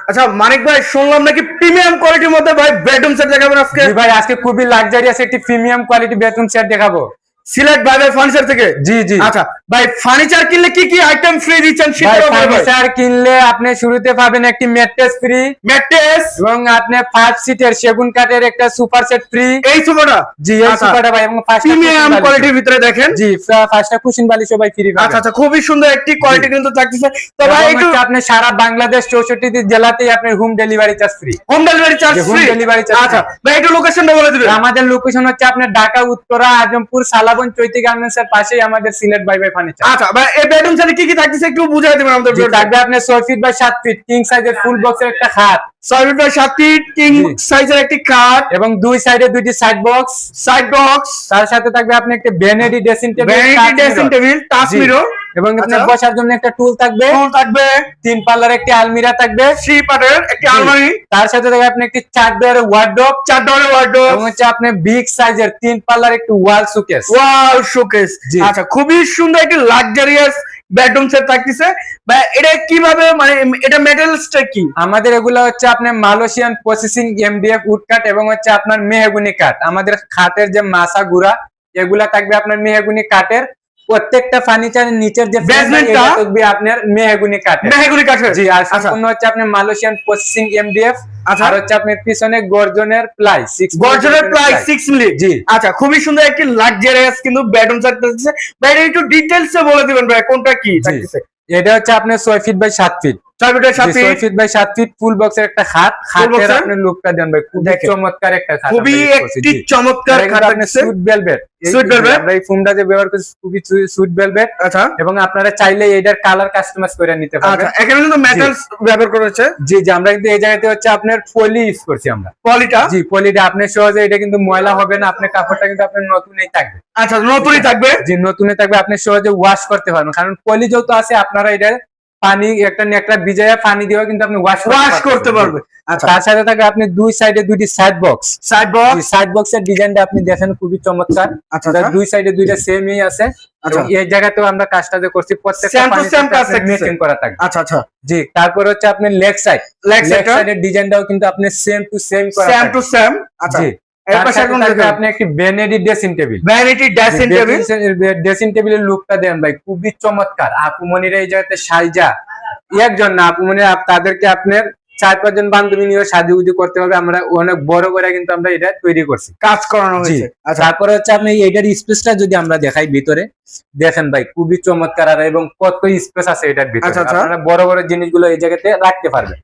আচ্ছা মানিক ভাই, শুনলাম নাকি প্রিমিয়াম কোয়ালিটির মধ্যে ভাই বেডরুম সেট দেখাবেন আজকে। জি ভাই, আজকে খুবই লাক্সারিয়াস একটি প্রিমিয়াম কোয়ালিটি বেডরুম সেট দেখাবো। সিলেট ভাই ফার্নিচার থেকে। জি জি। আচ্ছা ভাই, ফার্নিচার কিনলে কি কি আইটেম ফ্রি দিচ্ছেন ভাই সেটা বলবেন ভাই। ফার্নিচার কিনলে আপনি শুরুতে পাবেন একটি ম্যাট্রেস ফ্রি, ম্যাট্রেস এবং আপনি 5 সিটের সেগুন কাঠের একটা সুপার সেট ফ্রি। এই সোফাটা। জি এই আচ্ছা, সুপারটা ভাই, এবং প্রিমিয়াম কোয়ালিটির ভিতরে দেখেন। জি ফার্স্টটা কুশন বালিশ সবাই ফ্রি পাবেন। আচ্ছা আচ্ছা, খুবই সুন্দর একটি কোয়ালিটি কিন্তু থাকতেছে। তো ভাই একটু আপনি সারা বাংলাদেশ 64 জেলাতেই আপনি home delivery charge free. Home delivery charge home free. Delivery charge. আচ্ছা ভাই, একটু লোকেশনটা বলে দিবেন। আমাদের লোকেশন হচ্ছে আপনার ঢাকা উত্তরা আজমপুর সালাবন চৈতি গার্মেন্টস এর পাশেই আমাদের সিলেট বাই বাই ফার্নিচার। আচ্ছা ভাই, এই বেডরুম সেটে কি কি থাকতেছে একটু বুঝাই দিবেন আমাদের। থাকবে আপনার 6 ফিট বাই 7 ফিট কিং সাইজের ফুল বক্সের একটা খাট, 6 ফিট বাই 7 ফিট কিং সাইজের একটি খাট, এবং দুই সাইডে দুইটি সাইড বক্স। তার সাথে থাকবে আপনি একটা vanity dressing table, touch mirror, এবং আপনার বসার জন্য একটা টুল থাকবে। 3 পাল্লার একটি আলমিরা থাকবে, 3 পার্টের একটি আলমারি। তার সাথে থাকবে আপনি একটি 4 ডোরের ওয়ার্ডরোব, এবং হচ্ছে আপনার বিগ সাইজের 3 পাল্লার একটি ওয়াল শোকেস। Wow showcase. আচ্ছা, খুবই সুন্দর একটি লাক্সারিয়াস বেডরুম সেট থাকতেছে ভাই। এটা কিভাবে, মানে এটা মেটেরিয়ালসটা কি? আমাদের এগুলো হচ্ছে আপনার মালয়েশিয়ান প্রসেসিং এমডিএফ উড কাট, এবং হচ্ছে আপনার মেহগুনি কাঠ। আমাদের খাটের যে মাসা গুড়া এগুলা থাকবে আপনার মেহগুনি কাঠের। প্রত্যেকটা ফার্নিচারের নিচের যে বেসমেন্টটা থাকবে আপনার মেহগুনি কাঠের। জি, আর সম্পূর্ণ হচ্ছে আপনার মালয়েশিয়ান প্রসেসিং এমডিএফ। আর হচ্ছে আপনার পিছনে গর্জনের প্লাই 6 মিলি। জি। আচ্ছা, খুবই সুন্দর একটি লাক্সারিয়াস কিন্তু বেডরুম সেট থাকতেছে ভাই। এটা একটু ডিটেইলস এ বলে দিবেন ভাই, কোনটা কি থাকতেছে। এটা হচ্ছে আপনার 6 feet by 7 feet, 6 feet by 7 6 feet by 7 feet full বক্সের একটা খাট। খাটের আপনি লুকটা দেন ভাই, খুব চমৎকার একটা খাট, খুবই একটি চমৎকার খাট থাকতেছে। সুইট ভেলভেট, সুইট ভেলভেট আমরা এই ফোমটা যে ব্যবহার করছি খুবই সুইট ভেলভেট। আচ্ছা, এবং আপনারা চাইলে এইটার কালার কাস্টমাইজ করে নিতে পারবেন। আচ্ছা, এখানে কিন্তু মেটালস ব্যবহার করেছে। জি জি, আমরা কিন্তু এই জায়গাতে হচ্ছে আপনার পলি ইউজ করছি আমরা। পলিটা? জি, পলিটা আপনি সহজে, এটা কিন্তু ময়লা হবে না, আপনার কাপড়টা কিন্তু আপনার নতুনই থাকবে। আচ্ছা, নতুনই থাকবে। জি, নতুনই থাকবে, আপনি সহজে ওয়াশ করতে পারবেন, কারণ পলি যেহেতু আছে আপনারা এটা পানি একটা ভিজাইয়া পানি দিয়েও কিন্তু আপনি ওয়াশ করতে পারবেন। আচ্ছা, তার সাথে থাকে আপনি দুই সাইডে দুইটি সাইড বক্সের ডিজাইনটা আপনি দেখেন খুবই চমৎকার। আচ্ছা, দুই সাইডে দুইটা সেমই আছে। আচ্ছা, এই জায়গাতেও আমরা কাজটা যে করছি প্রত্যেকটা মেকিং করা থাকবে। আচ্ছা আচ্ছা, জি। তারপর হচ্ছে আপনি লেগ সাইডের ডিজাইনটাও কিন্তু আপনি সেম টু সেম করা থাকবে। আচ্ছা, জি। আপনি একটি ভ্যানিটি ড্রেসিং টেবিলের লুকটা দেন ভাই, খুবই চমৎকার। আপুমনিরা এই জায়গাতে সাইজা একজন না, আপুমনিরা তাদেরকে আপনার 4-5 জন বান্ধবী নিয়ে সাজুগুজু করতে হবে। আমরা অনেক বড় করে কিন্তু আমরা এটা তৈরি করছি, কাজ করানো হয়েছে। আচ্ছা, তারপরে হচ্ছে আপনি এইটার স্পেসটা যদি আমরা দেখাই ভিতরে দেখেন ভাই, খুবই চমৎকার। আর এবং কত স্পেস আছে এটার ভিতরে, আপনারা বড় বড় জিনিসগুলো এই জায়গাতে রাখতে পারবেন।